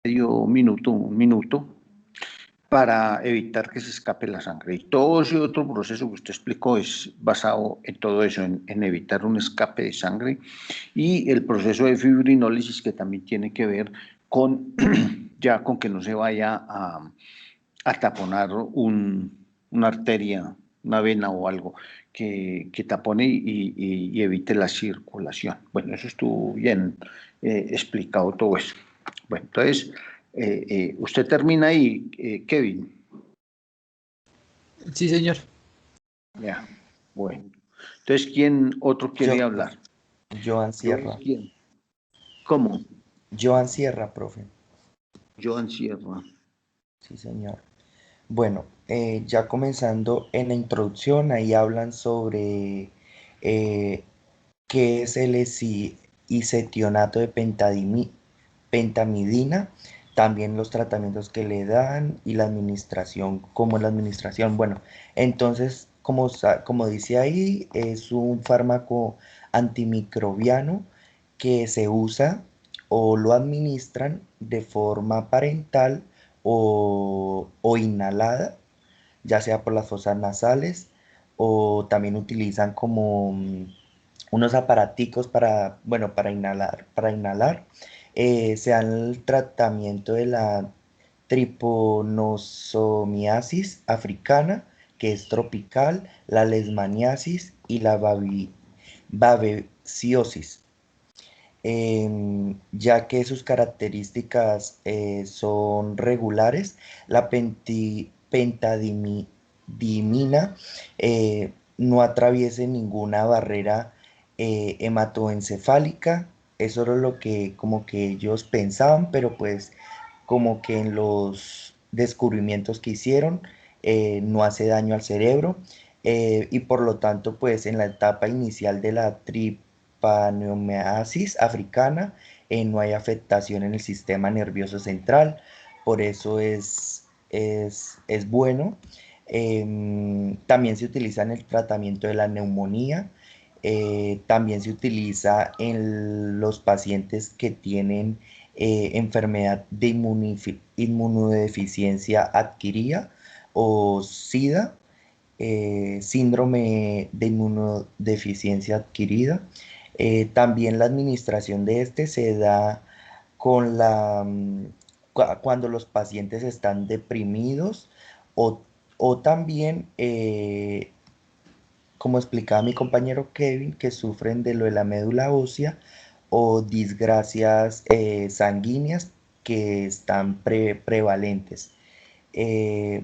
medio minuto, un minuto, para evitar que se escape la sangre. Y todo ese otro proceso que usted explicó es basado en todo eso, en evitar un escape de sangre y el proceso de fibrinólisis que también tiene que ver con ya con que no se vaya a taponar una arteria, una vena o algo que tapone y evite la circulación. Bueno, eso estuvo bien explicado todo eso. Bueno, entonces, usted termina ahí, Kevin. Sí, señor. Ya, bueno. Entonces, ¿quién otro quiere Yo, hablar? Joan ¿Yo? Sierra. ¿Quién? ¿Cómo? Joan Sierra, profe. Joan Sierra. Sí, señor. Bueno, ya comenzando en la introducción, ahí hablan sobre eh, qué es el isetionato de pentamidina, también los tratamientos que le dan y la administración, cómo es la administración. Bueno, entonces, como dice ahí, es un fármaco antimicrobiano que se usa o lo administran de forma parental o inhalada, ya sea por las fosas nasales o también utilizan como unos aparaticos para, bueno, para inhalar. Se dan el tratamiento de la triponosomiasis africana, que es tropical, la leishmaniasis y la babesiosis, ya que sus características son regulares. La pentadimina no atraviesa ninguna barrera hematoencefálica. Eso era lo que como que ellos pensaban, pero pues como que en los descubrimientos que hicieron no hace daño al cerebro, y por lo tanto pues en la etapa inicial de la trypanosomiasis africana no hay afectación en el sistema nervioso central, por eso es bueno. También se utiliza en el tratamiento de la neumonía, también se utiliza en los pacientes que tienen enfermedad de inmunodeficiencia adquirida o SIDA, síndrome de inmunodeficiencia adquirida. También la administración de este se da con cuando los pacientes están deprimidos o, o también, como explicaba mi compañero Kevin, que sufren de lo de la médula ósea o disgracias sanguíneas que están prevalentes. Eh,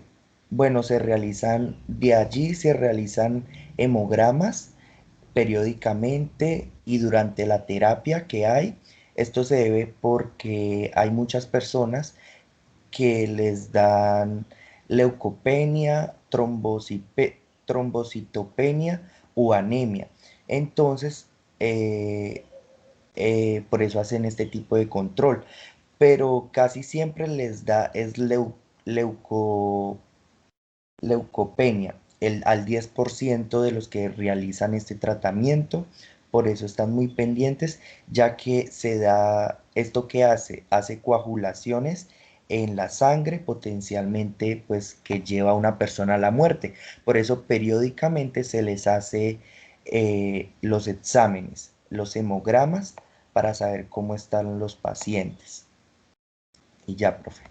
bueno, de allí se realizan hemogramas periódicamente y durante la terapia que hay. Esto se debe porque hay muchas personas que les dan leucopenia, trombocitopenia u anemia. Entonces, por eso hacen este tipo de control. Pero casi siempre les da es leucopenia al 10% de los que realizan este tratamiento. Por eso están muy pendientes, ya que se da esto que hace coagulaciones en la sangre, potencialmente pues que lleva a una persona a la muerte. Por eso periódicamente se les hace los exámenes, los hemogramas, para saber cómo están los pacientes. Y ya, profe.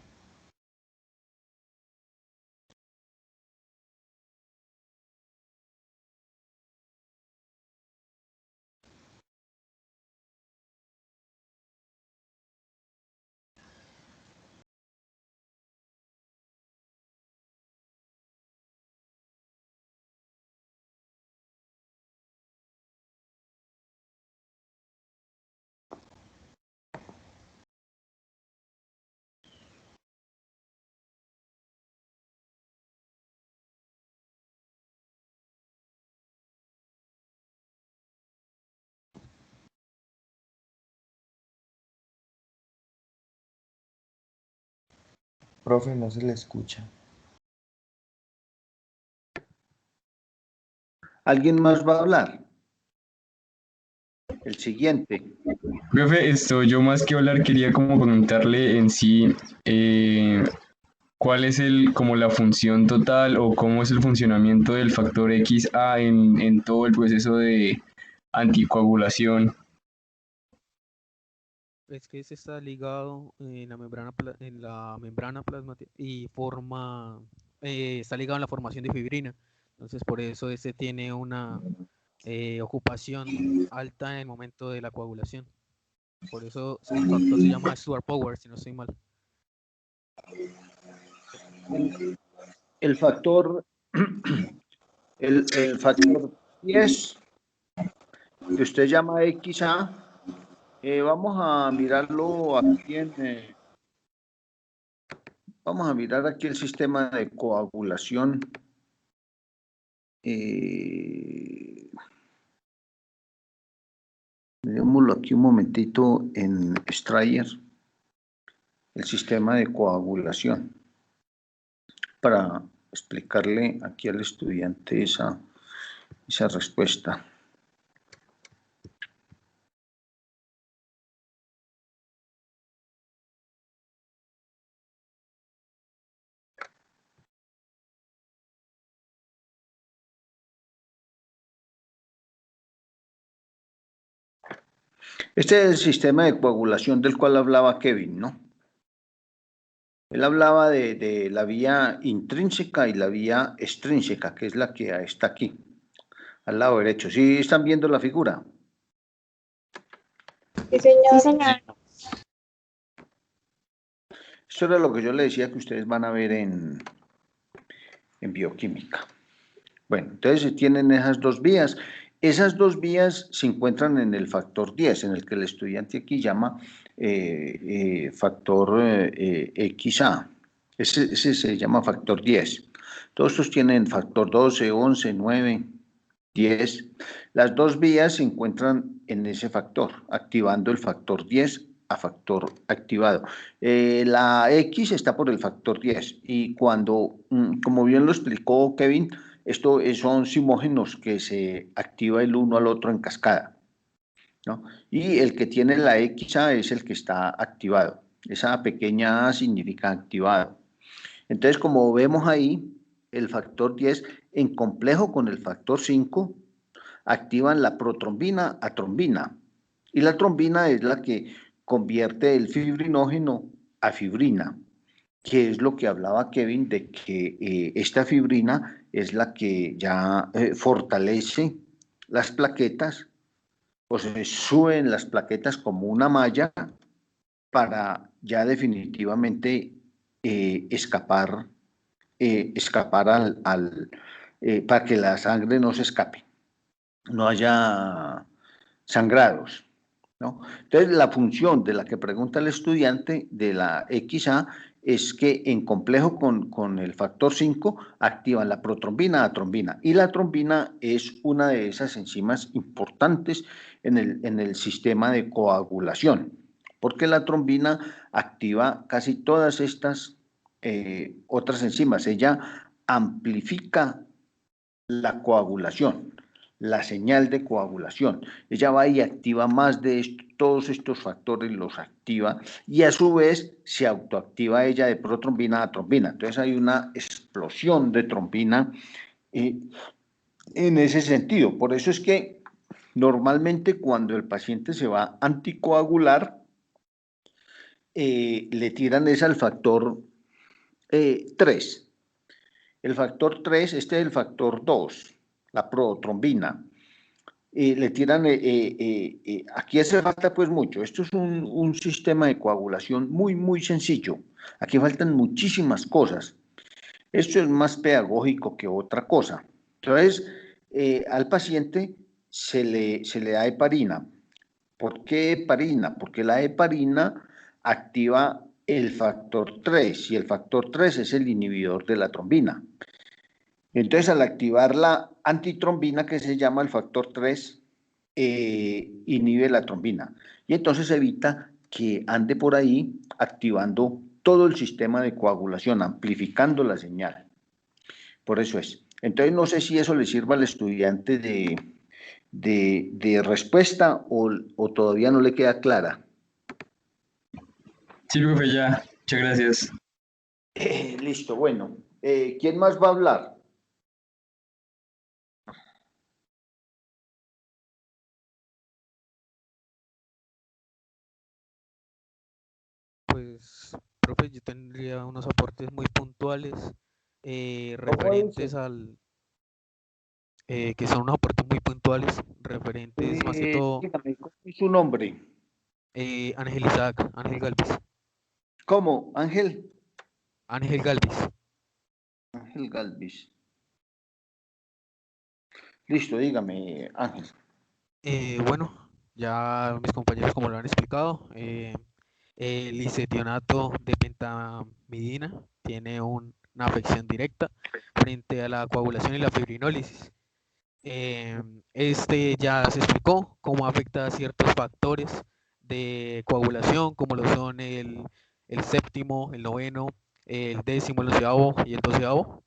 Profe, no se le escucha. ¿Alguien más va a hablar? El siguiente. Profe, yo más que hablar quería como preguntarle en sí cuál es como la función total o cómo es el funcionamiento del factor XA en todo el proceso de anticoagulación. Es que ese está ligado en la membrana plasmática y está ligado en la formación de fibrina. Entonces, por eso ese tiene una ocupación alta en el momento de la coagulación. Por eso el factor se llama Stuart Power, si no estoy mal. El factor, el factor 10, que usted llama XA, vamos a mirarlo aquí vamos a mirar aquí el sistema de coagulación. Mirémoslo aquí un momentito en Strayer, el sistema de coagulación, para explicarle aquí al estudiante esa respuesta. Este es el sistema de coagulación del cual hablaba Kevin, ¿no? Él hablaba de la vía intrínseca y la vía extrínseca, que es la que está aquí, al lado derecho. ¿Sí están viendo la figura? Sí, señor. Sí, señor. Esto era lo que yo le decía que ustedes van a ver en bioquímica. Bueno, entonces tienen esas dos vías. Esas dos vías se encuentran en el factor 10, en el que el estudiante aquí llama factor XA. Ese se llama factor 10. Todos estos tienen factor 12, 11, 9, 10. Las dos vías se encuentran en ese factor, activando el factor 10 a factor activado. La X está por el factor 10 y cuando, como bien lo explicó Kevin, esto son simógenos que se activa el uno al otro en cascada, ¿no? Y el que tiene la XA es el que está activado. Esa pequeña A significa activado. Entonces, como vemos ahí, el factor 10 en complejo con el factor 5 activan la protrombina a trombina. Y la trombina es la que convierte el fibrinógeno a fibrina, que es lo que hablaba Kevin, de que esta fibrina es la que ya fortalece las plaquetas, o se suben las plaquetas como una malla para ya definitivamente escapar para que la sangre no se escape, no haya sangrados, ¿no? Entonces, la función de la que pregunta el estudiante de la XA es que en complejo con el factor 5 activan la protrombina a trombina, y la trombina es una de esas enzimas importantes en el sistema de coagulación, porque la trombina activa casi todas estas otras enzimas. Ella amplifica la coagulación, la señal de coagulación. Ella va y activa más de todos estos factores, los activa, y a su vez se autoactiva ella de protrombina a trombina. Entonces hay una explosión de trombina en ese sentido. Por eso es que normalmente cuando el paciente se va a anticoagular, le tiran es al factor 3. El factor 3, este es el factor 2, la protrombina. Le tiran, aquí hace falta pues mucho. Esto es un sistema de coagulación muy, muy sencillo. Aquí faltan muchísimas cosas. Esto es más pedagógico que otra cosa. Entonces, al paciente se le da heparina. ¿Por qué heparina? Porque la heparina activa el factor 3 y el factor 3 es el inhibidor de la trombina. Entonces, al activar la antitrombina, que se llama el factor 3, inhibe la trombina. Y entonces evita que ande por ahí activando todo el sistema de coagulación, amplificando la señal. Por eso es. Entonces, no sé si eso le sirva al estudiante de respuesta o todavía no le queda clara? Sí, profe, ya. Muchas gracias. Listo, bueno. ¿Quién más va a hablar? Pues, profe, yo tendría unos aportes muy puntuales ¿Cómo referentes dice? al, que son unos aportes muy puntuales, referentes más que todo, Dígame, ¿cómo es su nombre? Ángel Isaac, Ángel Galvis, ¿Cómo? Ángel. Ángel Galvis. Ángel Galvis. Listo, dígame, Ángel. Bueno, ya mis compañeros como lo han explicado, el lisetianato de pentamidina tiene una afección directa frente a la coagulación y la fibrinólisis. Este ya se explicó cómo afecta a ciertos factores de coagulación, como lo son el séptimo, el noveno, el décimo, el onceavo y el doceavo.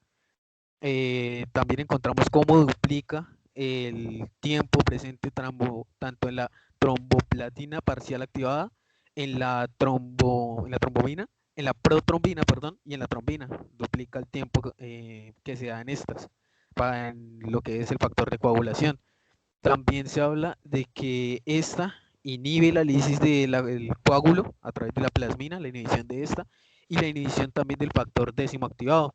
También encontramos cómo duplica el tiempo presente tanto en la tromboplatina parcial activada, en la trombomina, en la protrombina, perdón, y en la trombina. Duplica el tiempo que se da en estas, en lo que es el factor de coagulación. También se habla de que esta inhibe la lisis del coágulo a través de la plasmina, la inhibición de esta, y la inhibición también del factor décimo activado,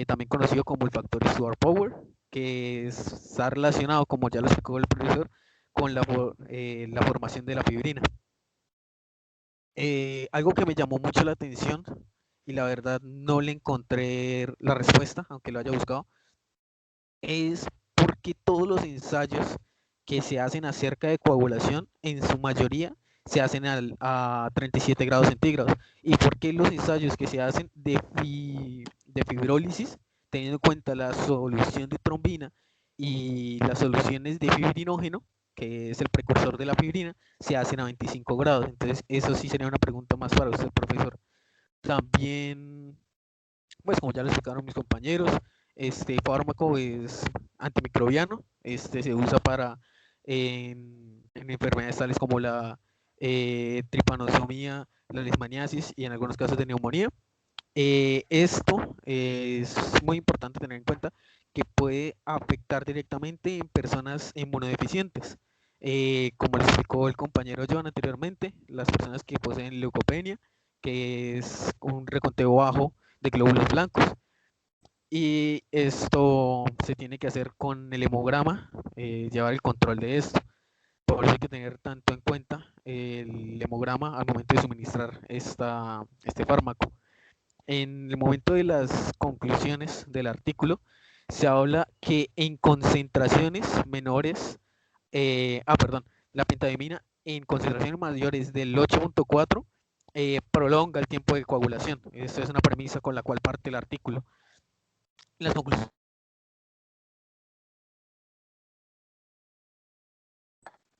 también conocido como el factor Stuart Power, que está relacionado, como ya lo explicó el profesor, con la formación de la fibrina. Algo que me llamó mucho la atención, y la verdad no le encontré la respuesta, aunque lo haya buscado, es porque todos los ensayos que se hacen acerca de coagulación, en su mayoría, se hacen a 37 grados centígrados. ¿Y por qué los ensayos que se hacen de fibrólisis, teniendo en cuenta la solución de trombina y las soluciones de fibrinógeno, que es el precursor de la fibrina, se hacen a 25 grados? Entonces, eso sí sería una pregunta más para usted, profesor. También, pues como ya lo explicaron mis compañeros, este fármaco es antimicrobiano, se usa para en enfermedades tales como la tripanosomía, la leishmaniasis y en algunos casos de neumonía. Esto es muy importante tener en cuenta que puede afectar directamente en personas inmunodeficientes. Como les explicó el compañero Joan anteriormente, las personas que poseen leucopenia, que es un reconteo bajo de glóbulos blancos. Y esto se tiene que hacer con el hemograma, llevar el control de esto. Por eso hay que tener tanto en cuenta el hemograma al momento de suministrar este fármaco. En el momento de las conclusiones del artículo, se habla que en concentraciones menores, perdón, la pentadimina en concentraciones mayores del 8.4 prolonga el tiempo de coagulación. Esta es una premisa con la cual parte el artículo. Las conclusiones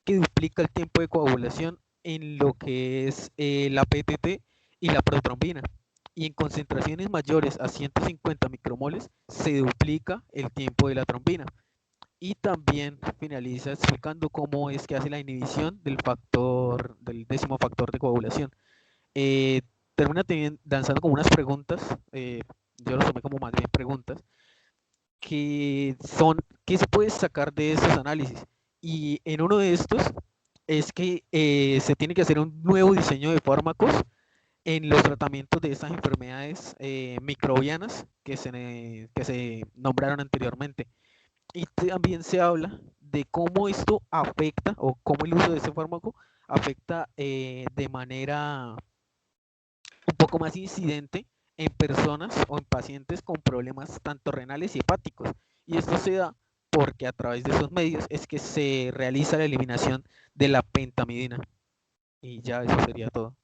que duplica el tiempo de coagulación en lo que es la PTT y la protrombina. Y en concentraciones mayores a 150 micromoles se duplica el tiempo de la trombina. Y también finaliza explicando cómo es que hace la inhibición del décimo factor de coagulación. Eh, Termina lanzando como unas preguntas, yo los tomé como más bien preguntas, que son, ¿qué se puede sacar de estos análisis? Y en uno de estos es que se tiene que hacer un nuevo diseño de fármacos en los tratamientos de estas enfermedades microbianas que se nombraron anteriormente. Y también se habla de cómo esto afecta o cómo el uso de ese fármaco afecta de manera un poco más incidente en personas o en pacientes con problemas tanto renales y hepáticos. Y esto se da porque a través de esos medios es que se realiza la eliminación de la pentamidina. Y ya eso sería todo.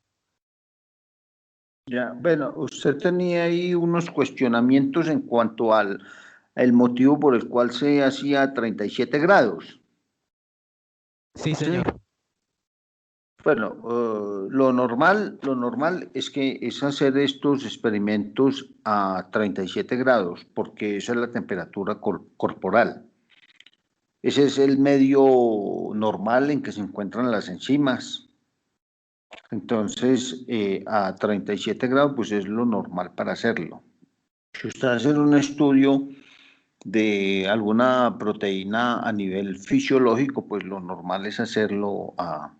Ya, bueno, usted tenía ahí unos cuestionamientos en cuanto al el motivo por el cual se hacía 37 grados, Sí, ¿sí? señor. Bueno, lo normal es hacer estos experimentos a 37 grados, porque esa es la temperatura corporal. Ese es el medio normal en que se encuentran las enzimas. Entonces, a 37 grados, pues es lo normal para hacerlo. Si usted hace un estudio de alguna proteína a nivel fisiológico, pues lo normal es hacerlo a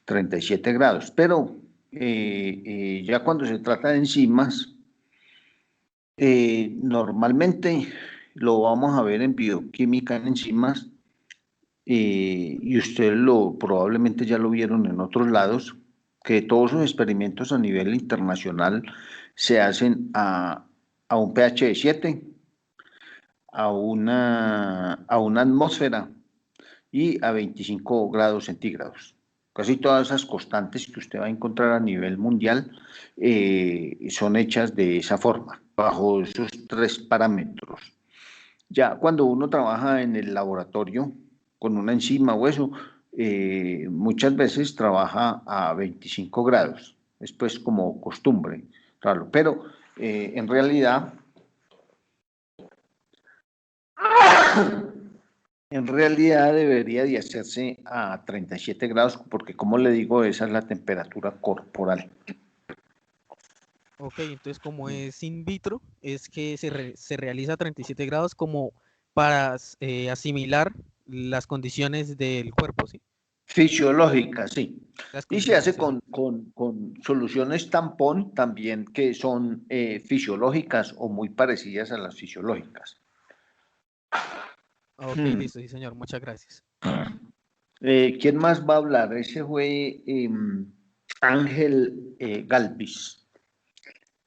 37 grados. Pero ya cuando se trata de enzimas, normalmente lo vamos a ver en bioquímica en enzimas, y ustedes probablemente ya lo vieron en otros lados, que todos los experimentos a nivel internacional se hacen a un pH de 7, a una atmósfera y a 25 grados centígrados. Casi todas esas constantes que usted va a encontrar a nivel mundial son hechas de esa forma, bajo esos tres parámetros. Ya cuando uno trabaja en el laboratorio con una enzima o eso, muchas veces trabaja a 25 grados. Es pues como costumbre, claro. Pero en realidad, debería de hacerse a 37 grados porque, como le digo, esa es la temperatura corporal. Ok, entonces como es in vitro, es que se realiza a 37 grados como para asimilar las condiciones del cuerpo, ¿sí? Fisiológica, sí. Las Y se condiciones hace fisiológicas. con soluciones tampón también que son fisiológicas o muy parecidas a las fisiológicas. Ok, Hmm. listo, sí, señor, muchas gracias. ¿Quién más va a hablar? Ese fue Ángel Galvis.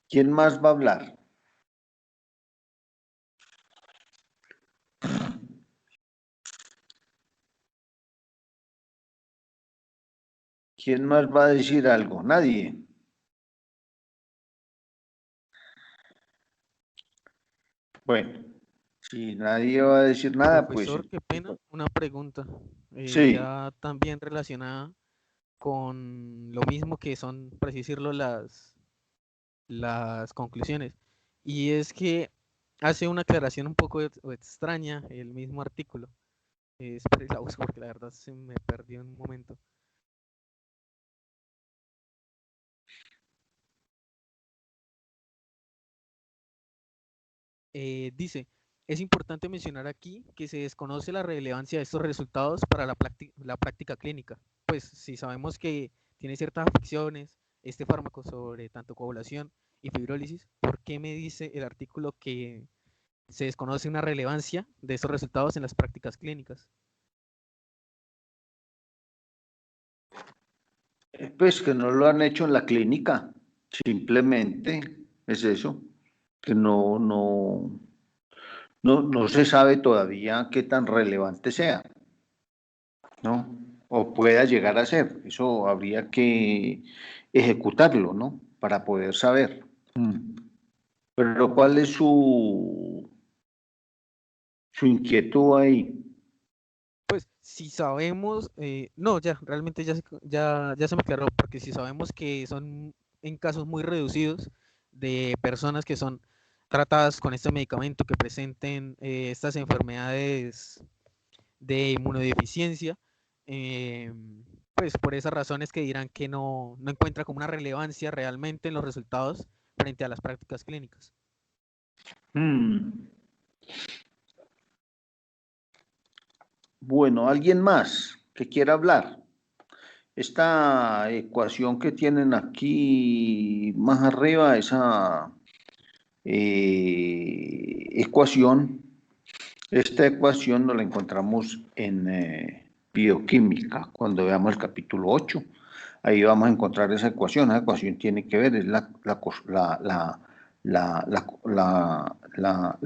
¿Quién más va a hablar? ¿Quién más va a decir algo? Nadie. Bueno, si nadie va a decir nada, pues Profesor, qué pena, una pregunta, sí. ya también relacionada con lo mismo que son, por así decirlo, las conclusiones. Y es que hace una aclaración un poco extraña el mismo artículo. Espera, la busco porque la verdad se me perdió en un momento. Dice, es importante mencionar aquí que se desconoce la relevancia de estos resultados para la práctica clínica. Pues si sabemos que tiene ciertas afecciones este fármaco sobre tanto coagulación y fibrólisis, ¿por qué me dice el artículo que se desconoce una relevancia de estos resultados en las prácticas clínicas? Pues que no lo han hecho en la clínica. Simplemente es eso. Que no se sabe todavía qué tan relevante sea, ¿no? O pueda llegar a ser. Eso habría que ejecutarlo, ¿no? Para poder saber. Pero ¿cuál es su inquietud ahí? Pues si sabemos, no, ya, realmente ya se me aclaró, porque si sabemos que son en casos muy reducidos de personas que son tratadas con este medicamento que presenten estas enfermedades de inmunodeficiencia, eh, pues por esas razones que dirán que no encuentra como una relevancia realmente en los resultados frente a las prácticas clínicas. Hmm. Bueno, ¿alguien más que quiera hablar? Esta ecuación que tienen aquí más arriba, esa ecuación, esta ecuación nos la encontramos en bioquímica, cuando veamos el capítulo 8. Ahí vamos a encontrar esa ecuación. La ecuación tiene que ver, es la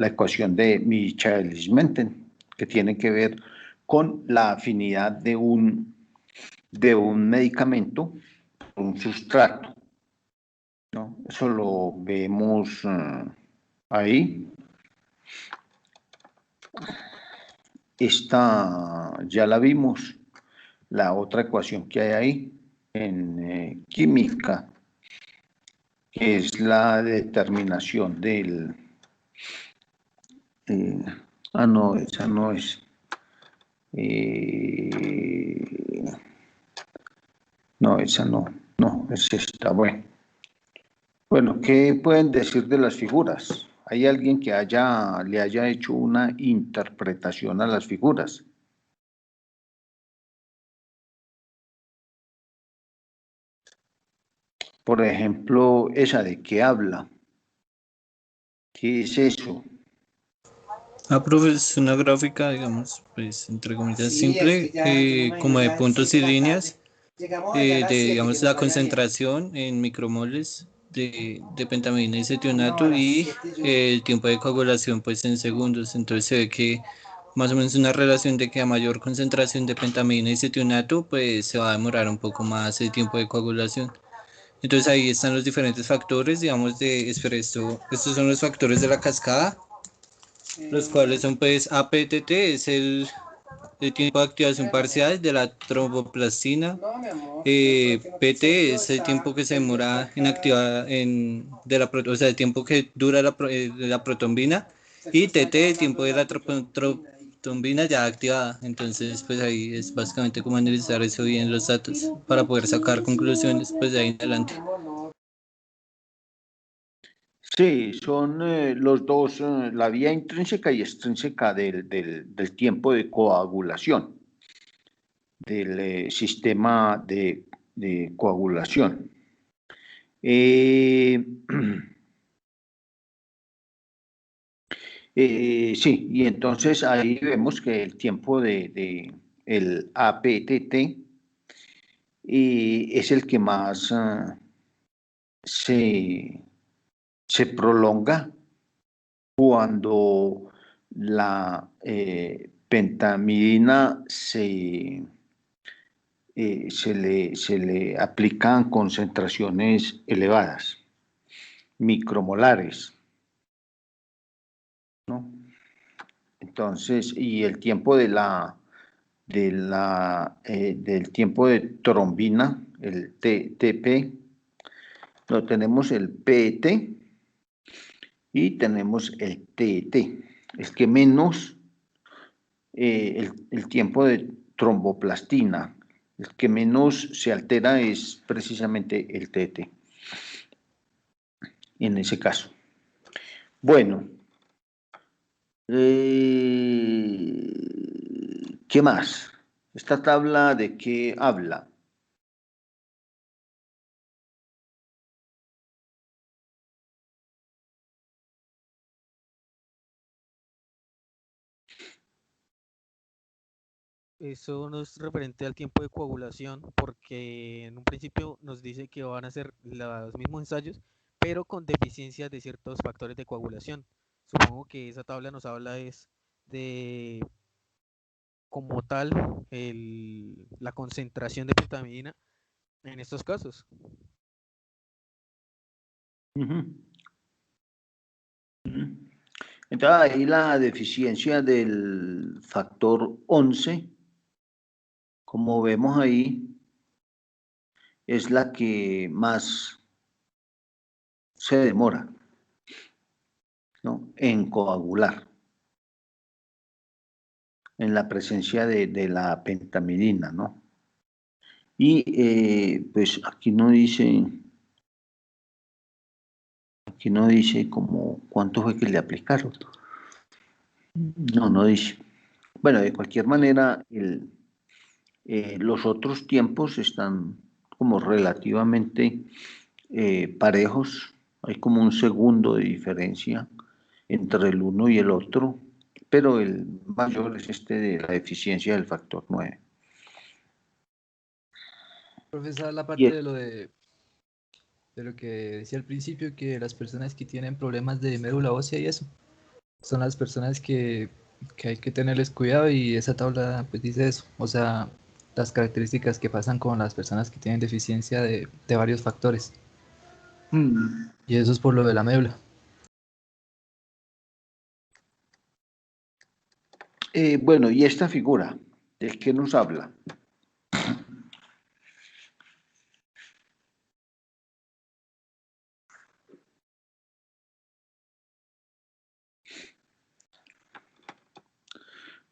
ecuación de Michaelis-Menten, que tiene que ver con la afinidad de un medicamento, un sustrato, ¿no? Eso lo vemos ahí. Esta ya la vimos, la otra ecuación que hay ahí en química, que es la determinación del... no, esa no es. Eh, no, esa no, no, es esta, bueno. Bueno, ¿qué pueden decir de las figuras? ¿Hay alguien que le haya hecho una interpretación a las figuras? Por ejemplo, esa de qué habla. ¿Qué es eso? Ah, profe, es una gráfica, digamos, pues entre comillas simple, como de puntos y líneas, de, digamos, la concentración en micromoles de pentamidina y cetionato y el tiempo de coagulación, pues en segundos. Entonces se ve que más o menos una relación de que a mayor concentración de pentamidina y cetionato, pues se va a demorar un poco más el tiempo de coagulación. Entonces ahí están los diferentes factores, digamos, espera, estos son los factores de la cascada, los cuales son pues APTT, es el tiempo de activación parcial de la tromboplastina, PT es el tiempo que se demora en activar, o sea, el tiempo que dura la protombina, y TT el tiempo de la protombina ya activada. Entonces pues ahí es básicamente como analizar eso bien los datos para poder sacar conclusiones pues de ahí en adelante. Sí, son los dos, la vía intrínseca y extrínseca del tiempo de coagulación, del sistema de coagulación. Eh, sí, y entonces ahí vemos que el tiempo el APTT es el que más se, se prolonga cuando la pentamidina se le aplican concentraciones elevadas, micromolares, ¿no? Entonces, y el tiempo del tiempo de trombina, el TP, lo tenemos el PET y tenemos el TT. Es que menos el tiempo de tromboplastina, el que menos se altera es precisamente el TT, en ese caso. Bueno, ¿qué más? ¿Esta tabla de qué habla? Eso no es referente al tiempo de coagulación, porque en un principio nos dice que van a ser los mismos ensayos, pero con deficiencias de ciertos factores de coagulación. Supongo que esa tabla nos habla es de como tal la concentración de pentamidina en estos casos. Ujú, ujú. Entonces ahí la deficiencia del factor 11, como vemos ahí, es la que más se demora, ¿no? En coagular, en la presencia de la pentamidina, ¿no? Y pues aquí no dice como cuánto fue que le aplicaron. No, no dice. Bueno, de cualquier manera, los otros tiempos están como relativamente parejos. Hay como un segundo de diferencia entre el uno y el otro, pero el mayor es este de la eficiencia del factor 9. Profesor, la Y parte de lo que decía al principio, que las personas que tienen problemas de médula ósea y eso, son las personas que hay que tenerles cuidado y esa tabla pues dice eso, o sea, las características que pasan con las personas que tienen deficiencia de varios factores. Y eso es por lo de la médula. bueno, y esta figura, ¿de qué nos habla?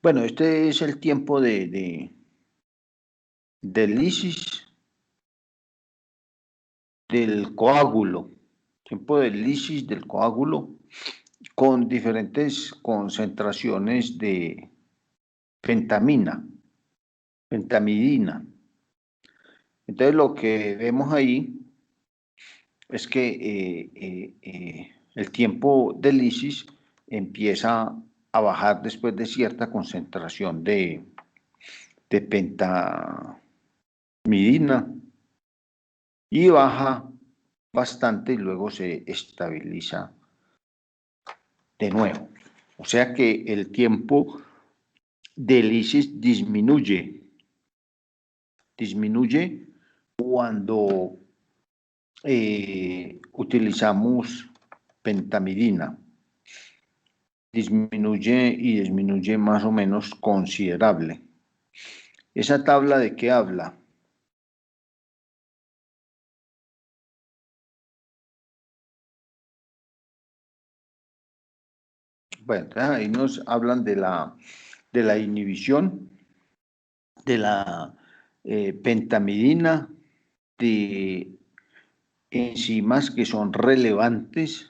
Bueno, este es el tiempo del lisis del coágulo, tiempo del lisis del coágulo con diferentes concentraciones de pentamidina. Entonces lo que vemos ahí es que el tiempo de lisis empieza a bajar después de cierta concentración de pentamidina y baja bastante y luego se estabiliza de nuevo. O sea que el tiempo de lisis disminuye cuando utilizamos pentamidina. Disminuye y disminuye más o menos considerable. ¿Esa tabla de qué habla? Bueno, ahí nos hablan de la inhibición, de la pentamidina, de enzimas que son relevantes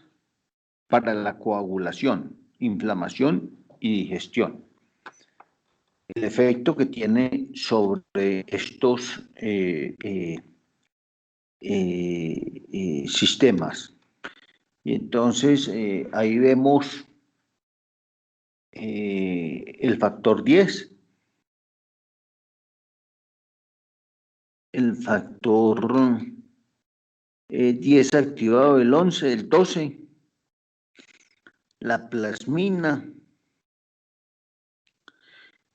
para la coagulación, inflamación y digestión. El efecto que tiene sobre estos sistemas. Y entonces ahí vemos el factor 10, el factor 10 activado el 11, el 12, la plasmina,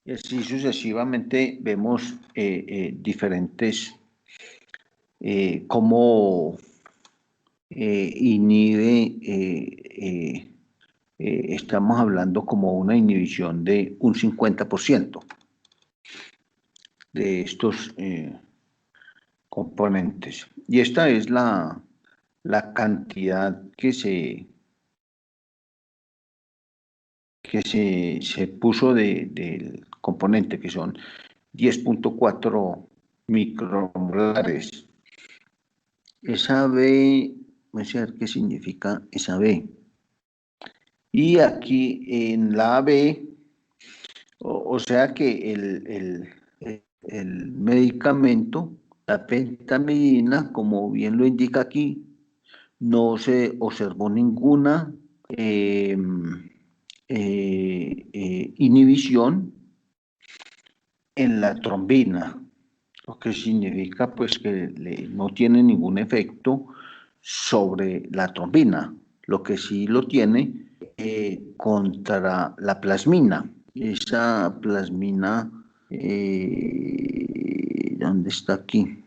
y así sucesivamente vemos diferentes, cómo inhibe, estamos hablando como una inhibición de un 50% de estos componentes. Y esta es la cantidad que se puso del componente, que son 10.4 micromolares. Esa B, vamos a ver qué significa esa B. Y aquí en la B, o sea que el medicamento, la pentamidina, como bien lo indica aquí, no se observó ninguna inhibición en la trombina, lo que significa pues que no tiene ningún efecto sobre la trombina, lo que sí lo tiene contra la plasmina. Esa plasmina, ¿dónde está aquí?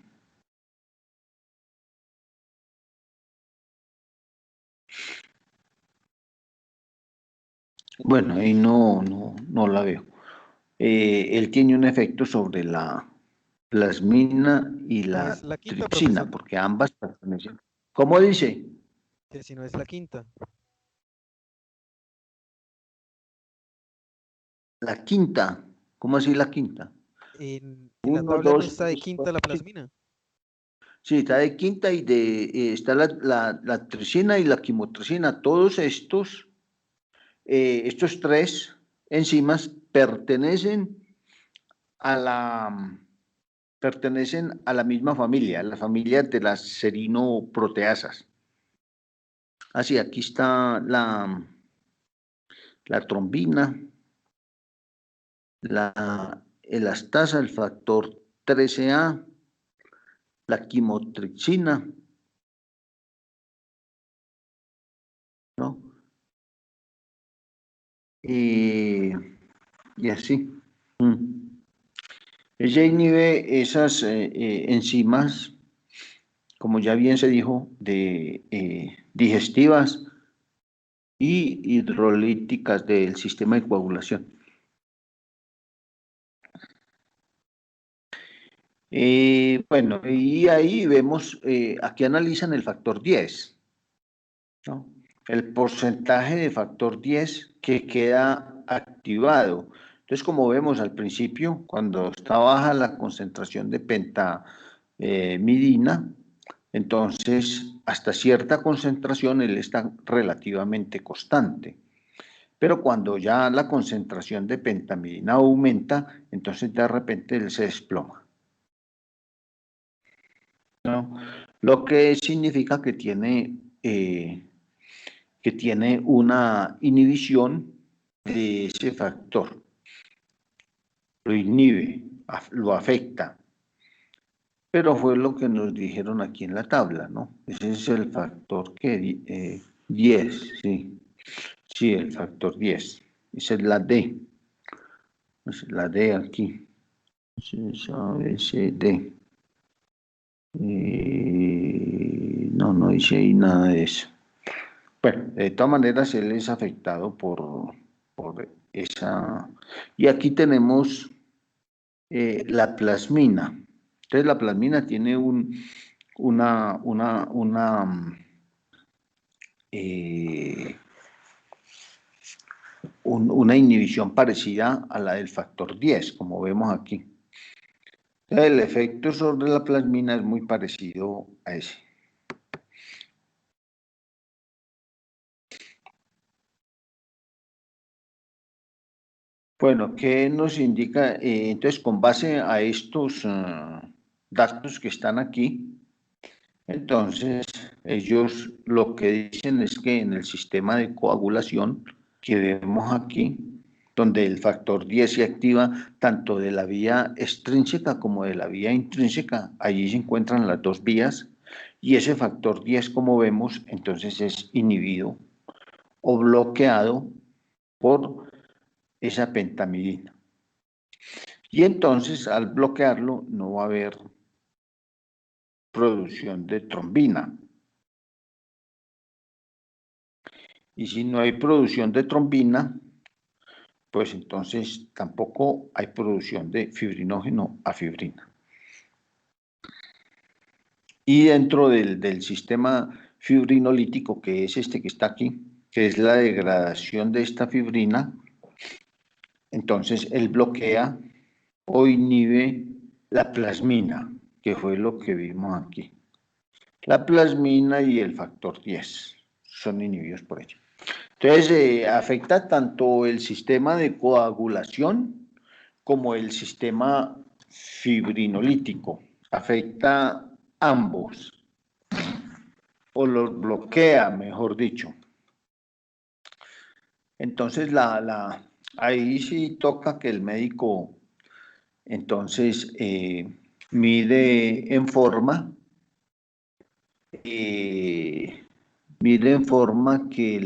Bueno, ahí no la veo. Él tiene un efecto sobre la plasmina y la Es la quinta, tripsina, profesor, porque ambas pertenecen. ¿Cómo dice? que si no es la quinta. La quinta. ¿Cómo así la quinta? En la Uno, tabla no dos, está de tres, quinta la cuatro, cinco. plasmina. Sí, está de quinta y está la tricina y la quimotricina. Todos estos tres enzimas pertenecen a la misma familia, la familia de las serinoproteasas. Así, aquí está la trombina, la elastasa, el factor 13A, la quimotripsina, ¿no? Y así. Ella inhibe esas enzimas, como ya bien se dijo, digestivas y hidrolíticas del sistema de coagulación. Bueno, y ahí vemos, aquí analizan el factor 10, ¿no? El porcentaje de factor 10 que queda activado. Entonces, como vemos al principio, cuando está baja la concentración de pentamidina, entonces hasta cierta concentración él está relativamente constante. Pero cuando ya la concentración de pentamidina aumenta, entonces de repente él se desploma, ¿no? Lo que significa que tiene una inhibición de ese factor, lo inhibe, lo afecta. Pero fue lo que nos dijeron aquí en la tabla, ¿no? Ese es el factor que 10, sí. Sí, el factor 10. Esa es la D. Es la D aquí. Es A, B, C, D. No dice ahí nada de eso. Bueno, de todas maneras, él es afectado por esa. Y aquí tenemos la plasmina. Entonces, la plasmina tiene eh, una inhibición parecida a la del factor 10, como vemos aquí. Entonces, el efecto sobre la plasmina es muy parecido a ese. Bueno, ¿qué nos indica? Entonces, con base a estos datos que están aquí, entonces ellos lo que dicen es que en el sistema de coagulación que vemos aquí, donde el factor 10 se activa tanto de la vía extrínseca como de la vía intrínseca, allí se encuentran las dos vías, y ese factor 10, como vemos, entonces es inhibido o bloqueado por esa pentamidina. Y entonces, al bloquearlo, no va a haber producción de trombina. Y si no hay producción de trombina, pues entonces tampoco hay producción de fibrinógeno a fibrina. Y dentro del sistema fibrinolítico, que es este que está aquí, que es la degradación de esta fibrina, entonces él bloquea o inhibe la plasmina, que fue lo que vimos aquí. La plasmina y el factor 10 son inhibidos por ella. Entonces, afecta tanto el sistema de coagulación como el sistema fibrinolítico. Afecta ambos, o los bloquea, mejor dicho. Entonces, ahí sí toca que el médico, entonces, mide en forma, eh, mide en forma que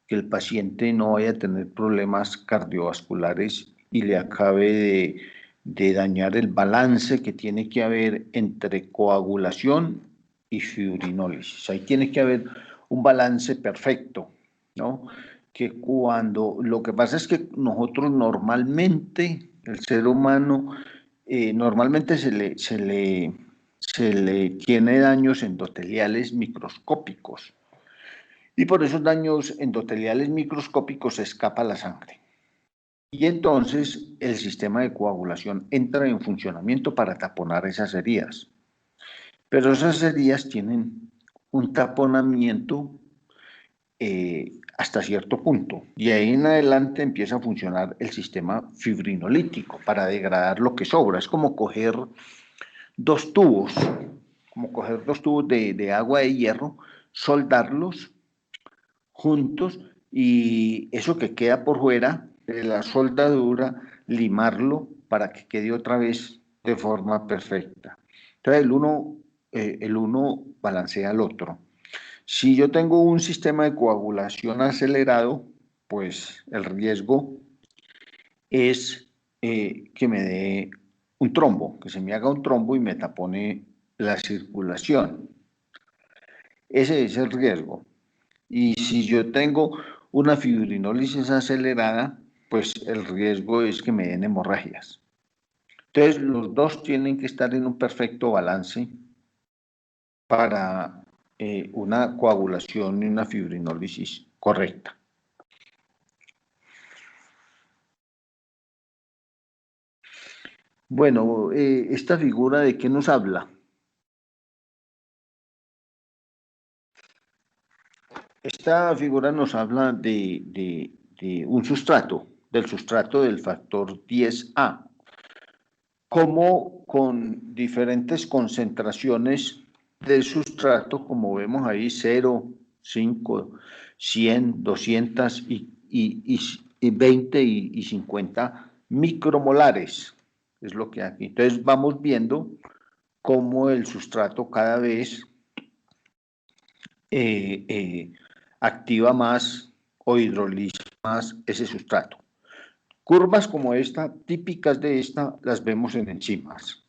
el paciente no vaya a tener problemas cardiovasculares y le acabe de dañar el balance que tiene que haber entre coagulación y fibrinólisis. Ahí tiene que haber un balance perfecto, ¿no? Que cuando, lo que pasa es que nosotros normalmente, el ser humano, normalmente se le tiene daños endoteliales microscópicos. Y por esos daños endoteliales microscópicos se escapa la sangre. Y entonces el sistema de coagulación entra en funcionamiento para taponar esas heridas. Pero esas heridas tienen un taponamiento hasta cierto punto. Y ahí en adelante empieza a funcionar el sistema fibrinolítico para degradar lo que sobra. Es como coger dos tubos, de agua de hierro, soldarlos juntos y eso que queda por fuera de la soldadura, limarlo para que quede otra vez de forma perfecta. Entonces el uno balancea al otro. Si yo tengo un sistema de coagulación acelerado, pues el riesgo es que me dé un trombo, que se me haga un trombo y me tapone la circulación. Ese es el riesgo. Y si yo tengo una fibrinólisis acelerada, pues el riesgo es que me den hemorragias. Entonces, los dos tienen que estar en un perfecto balance para una coagulación y una fibrinólisis correcta. Bueno, esta figura ¿de qué nos habla? Esta figura nos habla de un sustrato, del sustrato del factor 10A, como con diferentes concentraciones del sustrato, como vemos ahí, 0, 5, 100, 200 y 20 y 50 micromolares, es lo que hay aquí. Entonces vamos viendo cómo el sustrato cada vez activa más o hidroliza más ese sustrato. Curvas como esta, típicas de esta, las vemos en enzimas.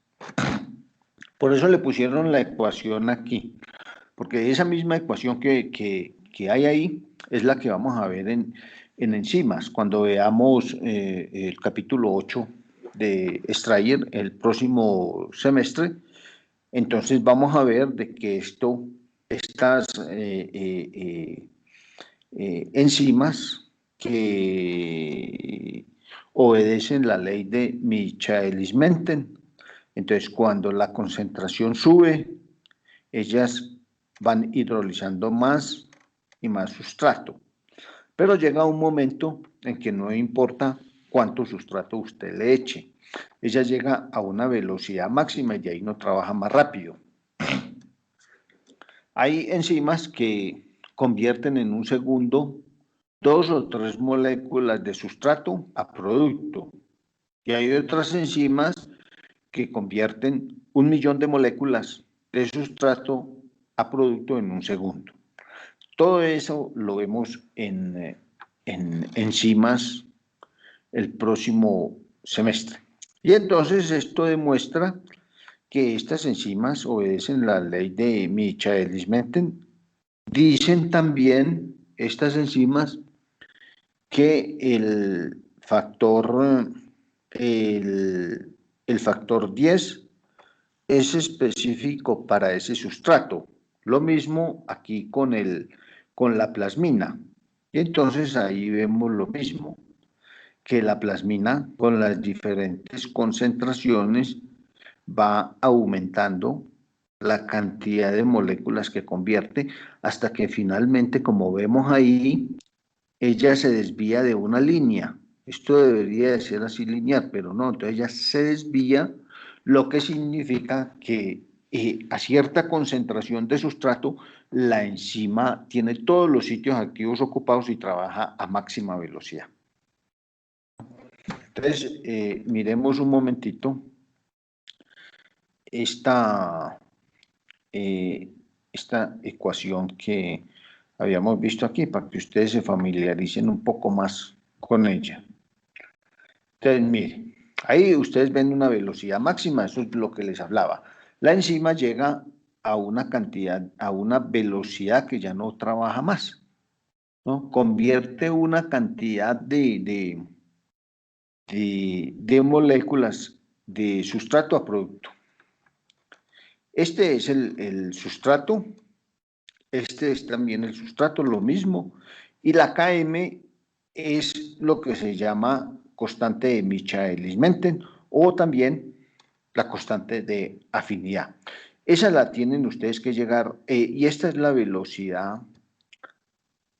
Por eso le pusieron la ecuación aquí, porque esa misma ecuación que hay ahí es la que vamos a ver en enzimas, cuando veamos el capítulo 8 de Strayer el próximo semestre. Entonces vamos a ver de que estas enzimas que obedecen la ley de Michaelis-Menten. Entonces, cuando la concentración sube, ellas van hidrolizando más y más sustrato. Pero llega un momento en que no importa cuánto sustrato usted le eche. Ella llega a una velocidad máxima y ahí no trabaja más rápido. Hay enzimas que convierten en un segundo 2 o 3 moléculas de sustrato a producto. Y hay otras enzimas que convierten 1.000.000 de moléculas de sustrato a producto en un segundo. Todo eso lo vemos en enzimas el próximo semestre. Y entonces esto demuestra que estas enzimas obedecen la ley de Michaelis-Menten. Dicen también estas enzimas que el factor 10 es específico para ese sustrato. Lo mismo aquí con la plasmina. Y entonces ahí vemos lo mismo, que la plasmina con las diferentes concentraciones va aumentando la cantidad de moléculas que convierte hasta que finalmente, como vemos ahí, ella se desvía de una línea. Esto debería de ser así lineal, pero no, entonces ella se desvía, lo que significa que a cierta concentración de sustrato, la enzima tiene todos los sitios activos ocupados y trabaja a máxima velocidad. Entonces, miremos un momentito esta ecuación que habíamos visto aquí para que ustedes se familiaricen un poco más con ella. Entonces, miren, ahí ustedes ven una velocidad máxima, eso es lo que les hablaba. La enzima llega a una cantidad, a una velocidad que ya no trabaja más, ¿no? Convierte una cantidad de moléculas de sustrato a producto. Este es el sustrato, este es también el sustrato, lo mismo, y la Km es lo que se llama constante de Michaelis-Menten o también la constante de afinidad. Esa la tienen ustedes que llegar, y esta es la velocidad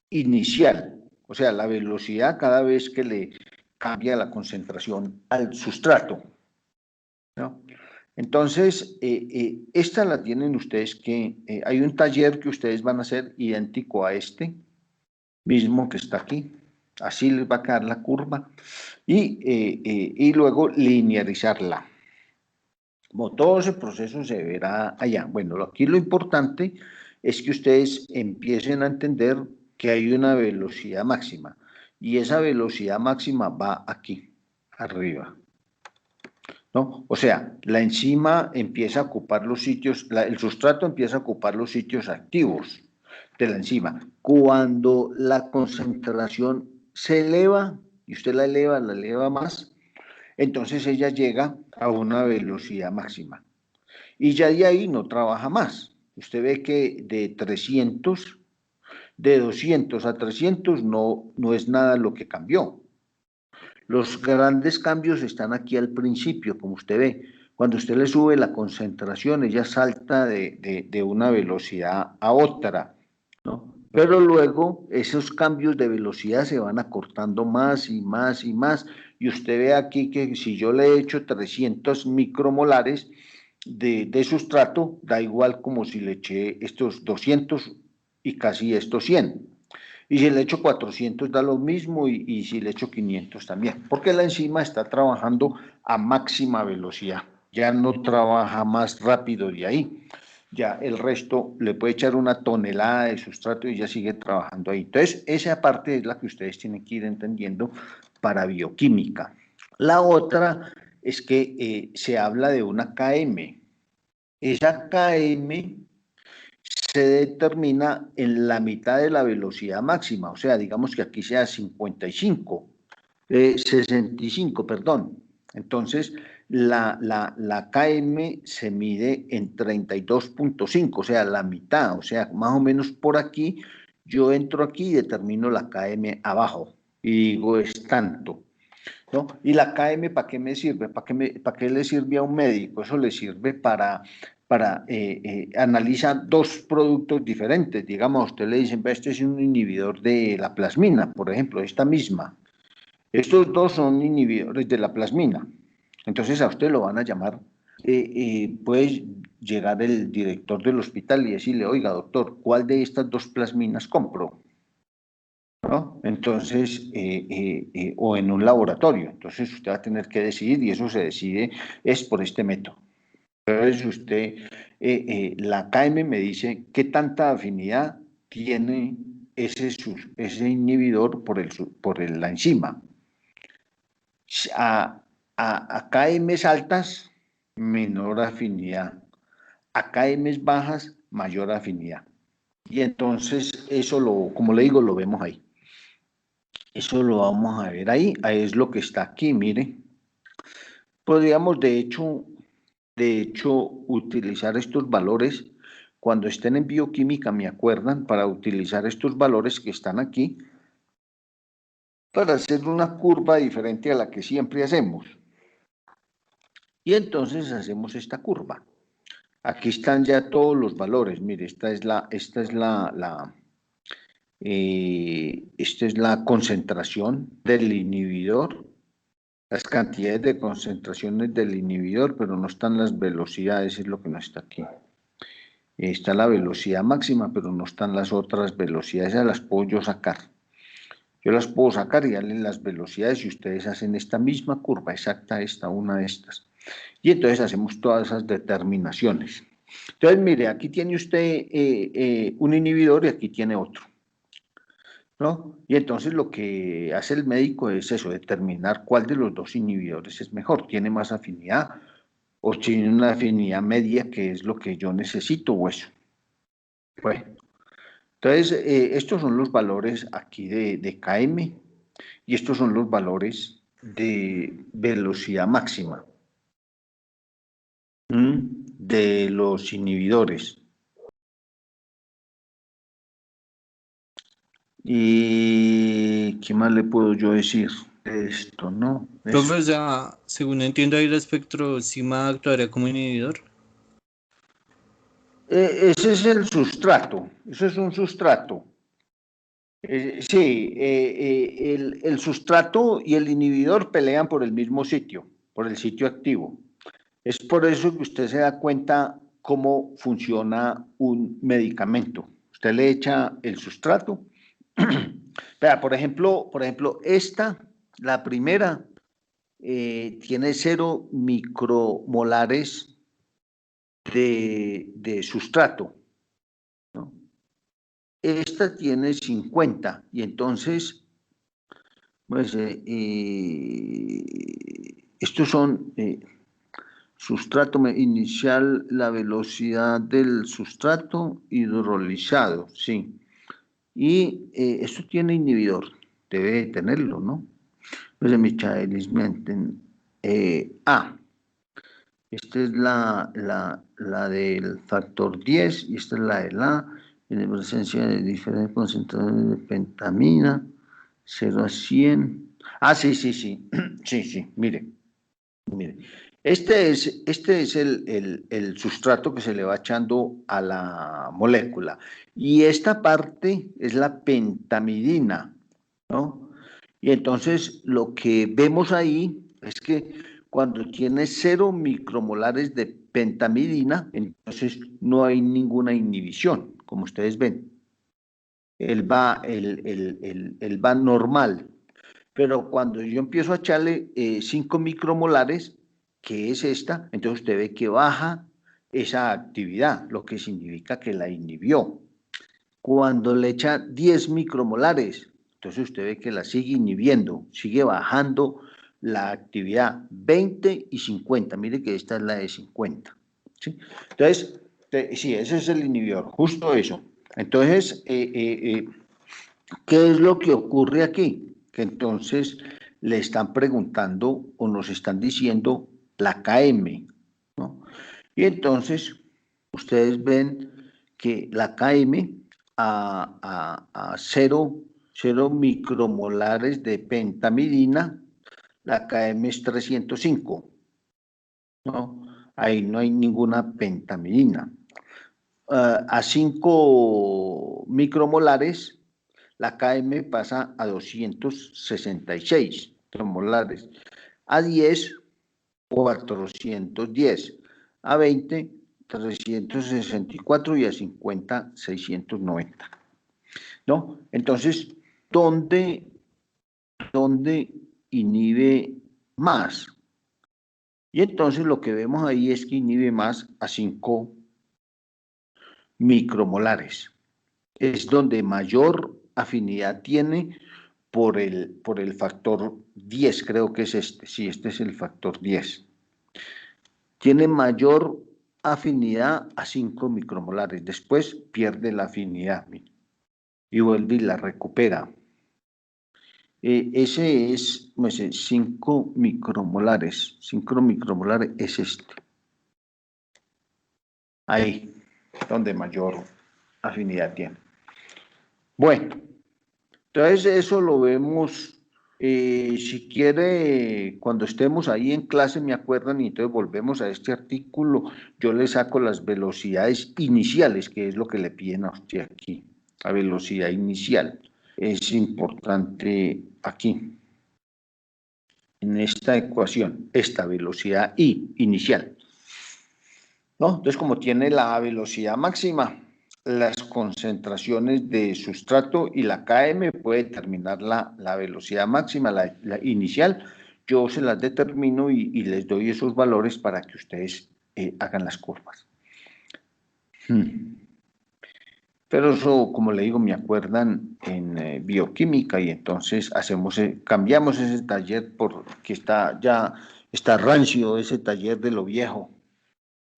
inicial, o sea, la velocidad cada vez que le cambia la concentración al sustrato, ¿no? Entonces, esta la tienen ustedes que, hay un taller que ustedes van a hacer idéntico a este mismo que está aquí, así les va a quedar la curva, y luego linearizarla. Como todo ese proceso se verá allá. Bueno, aquí lo importante es que ustedes empiecen a entender que hay una velocidad máxima, y esa velocidad máxima va aquí, arriba, ¿no? O sea, la enzima empieza a ocupar los sitios, el sustrato empieza a ocupar los sitios activos de la enzima. Cuando la concentración se eleva, y usted la eleva más, entonces ella llega a una velocidad máxima. Y ya de ahí no trabaja más. Usted ve que de 200 a 300 no es nada lo que cambió. Los grandes cambios están aquí al principio, como usted ve. Cuando usted le sube la concentración, ella salta de una velocidad a otra, ¿no? Pero luego esos cambios de velocidad se van acortando más y más y más. Y usted ve aquí que si yo le echo 300 micromolares de sustrato, da igual como si le eché estos 200 y casi estos 100. Y si le echo 400 da lo mismo y si le echo 500 también, porque la enzima está trabajando a máxima velocidad, ya no trabaja más rápido de ahí. Ya el resto le puede echar una tonelada de sustrato y ya sigue trabajando ahí. Entonces, esa parte es la que ustedes tienen que ir entendiendo para bioquímica. La otra es que se habla de una KM. Esa KM se determina en la mitad de la velocidad máxima, o sea, digamos que aquí sea 65, perdón. Entonces, la KM se mide en 32.5, o sea, la mitad, o sea, más o menos por aquí, yo entro aquí y determino la KM abajo, y digo, es tanto, ¿no? ¿Y la KM para qué me sirve? ¿Para qué le sirve a un médico? Eso le sirve para analizar dos productos diferentes. Digamos, a usted le dicen, este es un inhibidor de la plasmina, por ejemplo, esta misma. Estos dos son inhibidores de la plasmina. Entonces a usted lo van a llamar, puede llegar el director del hospital y decirle, oiga, doctor, ¿cuál de estas dos plasminas compro? ¿No? Entonces, o en un laboratorio. Entonces usted va a tener que decidir y eso se decide es por este método. Entonces usted, la KM me dice qué tanta afinidad tiene ese inhibidor por la enzima. A KMs altas, menor afinidad. A KMs bajas, mayor afinidad. Y entonces eso, como le digo, lo vemos ahí. Eso lo vamos a ver ahí es lo que está aquí, mire. Podríamos, de hecho, utilizar estos valores, cuando estén en bioquímica, me acuerdan, para utilizar estos valores que están aquí, para hacer una curva diferente a la que siempre hacemos. Y entonces hacemos esta curva. Aquí están ya todos los valores, mire, esta es la concentración del inhibidor, las cantidades de concentraciones del inhibidor, pero no están las velocidades, es lo que no está aquí. Está la velocidad máxima, pero no están las otras velocidades, esas las puedo yo sacar. Yo las puedo sacar y darle las velocidades y ustedes hacen esta misma curva exacta, una de estas. Y entonces hacemos todas esas determinaciones. Entonces, mire, aquí tiene usted un inhibidor y aquí tiene otro, ¿no? Y entonces lo que hace el médico es eso, determinar cuál de los dos inhibidores es mejor, tiene más afinidad o tiene una afinidad media, que es lo que yo necesito, o eso. Bueno, entonces estos son los valores aquí de KM y estos son los valores de velocidad máxima de los inhibidores. ¿Y qué más le puedo yo decir? Esto, ¿no? Profe, ya, según entiendo, ahí el espectrosima actuaría como inhibidor. Ese es el sustrato, eso es un sustrato. Sí, el sustrato y el inhibidor pelean por el mismo sitio, por el sitio activo. Es por eso que usted se da cuenta cómo funciona un medicamento. Usted le echa el sustrato. Vea, por ejemplo, la primera, tiene 0 micromolares de sustrato, ¿no? Esta tiene 50 y entonces, pues, estos son sustrato inicial, la velocidad del sustrato hidrolizado, sí. Y esto tiene inhibidor, debe tenerlo, ¿no? Pues esta es la del factor 10 y esta es la de en presencia de diferentes concentraciones de pentamina, 0 a 100. Sí, sí, sí. Sí, sí, mire. Mire. Este es el sustrato que se le va echando a la molécula. Y esta parte es la pentamidina, ¿no? Y entonces lo que vemos ahí es que cuando tiene 0 micromolares de pentamidina, entonces no hay ninguna inhibición, como ustedes ven. Él va normal. Pero cuando yo empiezo a echarle 5 micromolares, que es esta, entonces usted ve que baja esa actividad, lo que significa que la inhibió. Cuando le echa 10 micromolares, entonces usted ve que la sigue inhibiendo, sigue bajando la actividad 20 y 50. Mire que esta es la de 50. ¿Sí? Entonces, sí, ese es el inhibidor, justo eso. Entonces, ¿qué es lo que ocurre aquí? Que entonces le están preguntando o nos están diciendo la KM, ¿no? Y entonces ustedes ven que la KM a 0 micromolares de pentamidina, la KM es 305, ¿no? Ahí no hay ninguna pentamidina. A 5 micromolares, la KM pasa a 266 micromolares. A 10, 410. A 20, 364 y a 50, 690. ¿No? Entonces, ¿dónde inhibe más? Y entonces lo que vemos ahí es que inhibe más a 5 micromolares. Es donde mayor afinidad tiene por el factor 10, creo que es este. Sí, este es el factor 10. Tiene mayor afinidad a 5 micromolares. Después pierde la afinidad y vuelve y la recupera. Ese es 5 micromolares. 5 micromolares es este. Ahí, donde mayor afinidad tiene. Bueno, entonces eso lo vemos. Si quiere, cuando estemos ahí en clase, me acuerdan y entonces volvemos a este artículo. Yo le saco las velocidades iniciales, que es lo que le piden a usted aquí, la velocidad inicial. Es importante aquí, en esta ecuación, esta velocidad I inicial, ¿no? Entonces, como tiene la velocidad máxima, las concentraciones de sustrato y la KM puede determinar la velocidad máxima, la inicial. Yo se las determino y les doy esos valores para que ustedes hagan las curvas. Pero eso, como le digo, me acuerdan en bioquímica y entonces cambiamos ese taller porque ya está rancio ese taller de lo viejo.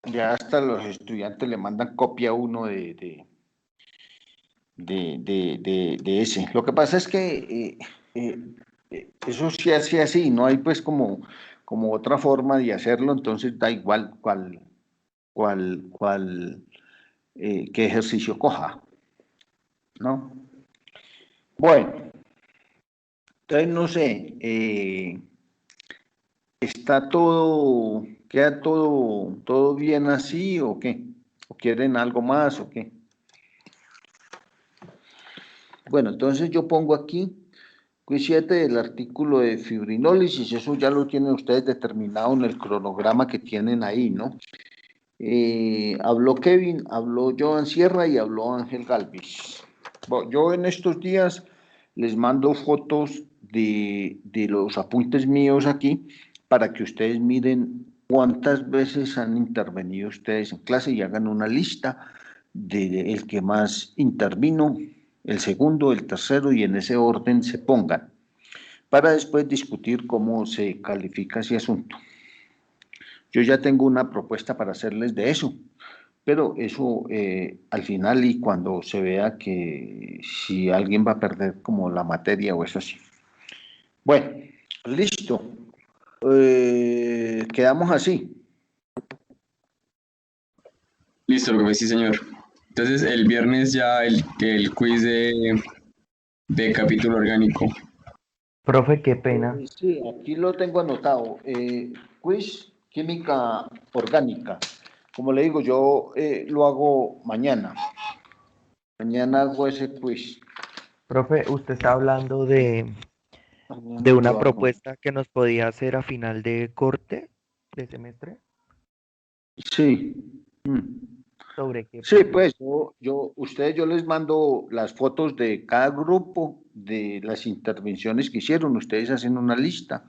Ya hasta los estudiantes le mandan copia a uno de ese. Lo que pasa es que eso se hace así, no hay pues como otra forma de hacerlo, entonces da igual qué ejercicio coja, ¿no? Bueno, entonces no sé, queda todo bien así o qué, o quieren algo más o qué. Bueno, entonces yo pongo aquí quiz 7 del artículo de fibrinólisis, eso ya lo tienen ustedes determinado en el cronograma que tienen ahí, ¿no? Habló Kevin, habló Joan Sierra y habló Ángel Galvis. Bueno, yo en estos días les mando fotos de los apuntes míos aquí para que ustedes miren cuántas veces han intervenido ustedes en clase y hagan una lista de el que más intervino, el segundo, el tercero y en ese orden se pongan para después discutir cómo se califica ese asunto. Yo ya tengo una propuesta para hacerles de eso, pero eso al final y cuando se vea que si alguien va a perder como la materia o eso así. Bueno, listo. Quedamos así. Listo, lo que sí, señor. Entonces, el viernes ya el quiz de capítulo orgánico. Profe, qué pena. Sí, aquí lo tengo anotado. Quiz química orgánica. Como le digo, yo lo hago mañana. Mañana hago ese quiz. Profe, usted está hablando de Mañana una lo hago. propuesta que nos podía hacer a final de corte de semestre. Sí. Mm. ¿Sobre qué, Sí, profe? pues yo les mando las fotos de cada grupo, de las intervenciones que hicieron. Ustedes hacen una lista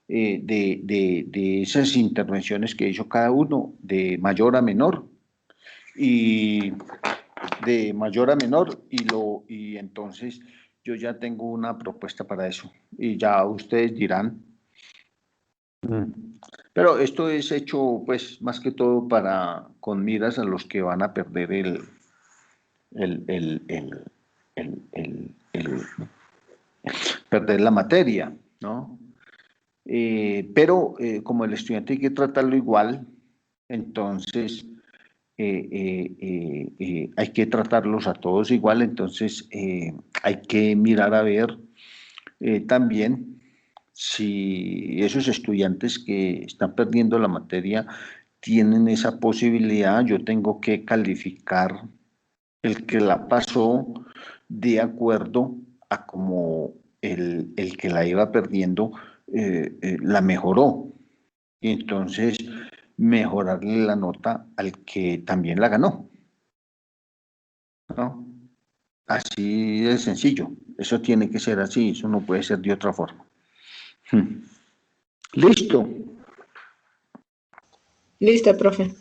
de esas intervenciones que hizo cada uno, de mayor a menor, y de mayor a menor, y entonces yo ya tengo una propuesta para eso. Y ya ustedes dirán. Pero esto es hecho, pues, más que todo con miras a los que van a perder el, el, el, el perder la materia, ¿no? Pero como el estudiante hay que tratarlo igual, entonces hay que tratarlos a todos igual, entonces hay que mirar a ver también si esos estudiantes que están perdiendo la materia tienen esa posibilidad. Yo tengo que calificar el que la pasó de acuerdo a como el que la iba perdiendo la mejoró. Y entonces mejorarle la nota al que también la ganó, ¿no? Así de sencillo. Eso tiene que ser así, eso no puede ser de otra forma. Listo. Listo, profe.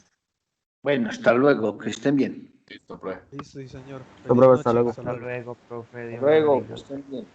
Bueno, hasta luego, que estén bien. Listo, profe. Listo, sí, señor. Hasta Feliz luego, hasta noche. luego. Hasta Hasta luego. luego, profe, Hasta Dios lo luego, que bendiga. estén bien.